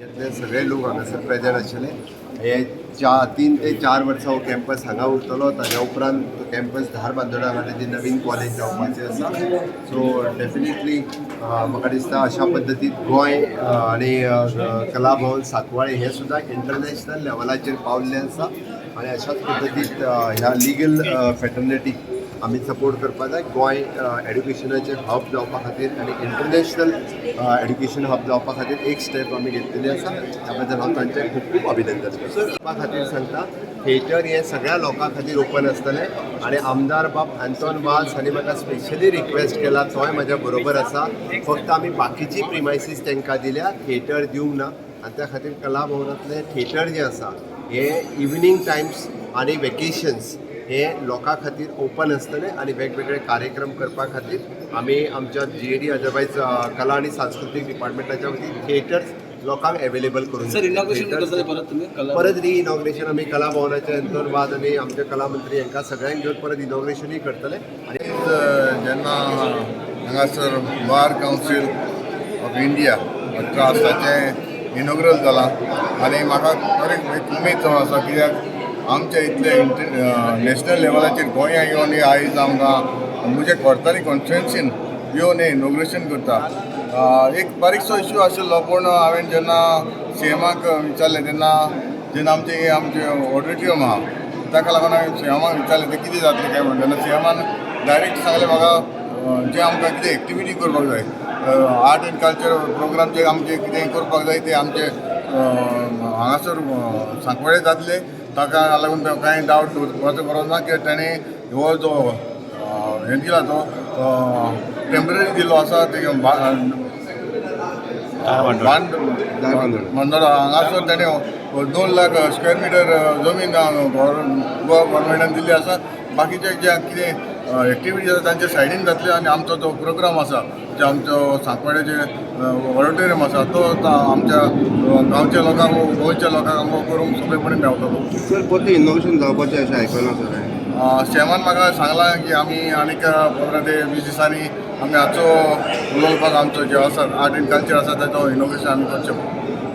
यातले सगळे लोक हांगासर प्रेजेंट आशिल्ले हे 3 ते 4 वर्सां हो कॅम्पस हांगा उरतलो ताज्या उपरांत तो कॅम्पस धारबांदोडा ताजी नवीन कॉलेज जावपाचें आसा सो डेफिनेटली म्हाका दिसता अशा पद्दतीन गोंय आनी कला भवन सांकवाळे हे सुद्दां इंटरनॅशनल लेवलाचेर पावल्ले आसा आनी अशाच पद्दतीन ह्या लिगल फेटर्निटीक आमी सपोर्ट करपा जाय गोंय एड्युकेशनाचे हब जावपा खातीर आनी इंटरनॅशनल एड्युकेशन हब जावपा खातीर एक स्टेप आमी घेतलेली आसा त्या बद्दल हांव तांचें खूब खूब अभिनंदन करपा खातीर सांगता थिएटर हें सगळ्या लोकां खातीर ओपन आसतलें आनी आमदार बाब आंतोन वाल्स हांणी म्हाका स्पेशली रिक्वेस्ट केला तोय म्हाज्या बरोबर आसा फक्त आमी बाकीची प्रिमायसीस तांकां दिल्या थिएटर दिवंक ना आनी त्या खातीर कला भवनांतलें थिएटर जें आसा हें इवनिंग टायम्स आनी वेकेशन्स हे लोकां खातीर ओपन आसतले आनी वेगवेगळे कार्यक्रम करपा खातीर आमी आमच्या GAD अदरवायज कला आनी सांस्कृतीक डिपार्टमेंटाच्या वतीन थिएटर्स लोकांक एवेलेबल करून परत री इनॉग्रेशन आमी कला भवनाचे अंतर्वाद आनी आमचे कला मंत्री हांकां सगळ्यांक घेवन परत इनॉग्रेशनूय करतले आनी जेन्ना हांगासर बार कावन्सील ऑफ इंडिया ट्रस्टाचें इनॉग्रल जालां आनी म्हाका खरें एक उमेद जावन आसा कित्याक आमच्या इतले नॅशनल लेवलाचेर गोंया येवन आयज आमकां म्हजे कोर्तारी कॉन्स्टिट्युएन्सीन येवन इनॉग्रेशन करता एक बारीकसो इश्यू आशिल्लो पूण हांवें जेन्ना CMाक विचारलें तेन्ना जेन्ना आमचे ऑडिटोरियम आहा ताका लागून हांवें CMाक विचारलें तें कितें जातलें काय म्हणून तेन्ना CMान डायरेक्ट सांगलें म्हाका जे आमकां कितें एक्टिविटी करपाक जाय आर्ट एंड कल्चर प्रोग्राम जे आमचे कितें करपाक जाय ते आमचे हांगासर सांकवाळे जातले ताका लागून कांय डावट वचो गरज ना कित्याक ताणें हो जो हें दिला तो टेम्पररी दिल्लो आसा ते बांदोडा हांगासर ताणें 2 लाख स्क्वेअर मिटर जमीन गोवा गव्हर्मेंटान दिल्ली आसा बाकीचे जे कितें एक्टिविटीज आसा तांचे सायडीन जातले आनी आमचो जो प्रोग्राम आसा जे आमचो सांकवाडेचे ऑडिटोरियम आसा तो आमच्या गांवच्या लोकांक गोंयच्या लोकांक आमकां करूंक सोंपेपणी मेळटलो सर परत इनॉग्रेशन जावपाचें अशें आयकलां सर CMान म्हाका सांगलां की आमी आनीक 15 ते 20 दिसांनी आमी हाचो उलोवपाक आमचो जे आसा आर्ट एंड कल्चर आसा ताचो इनॉग्रेशन आमी करचें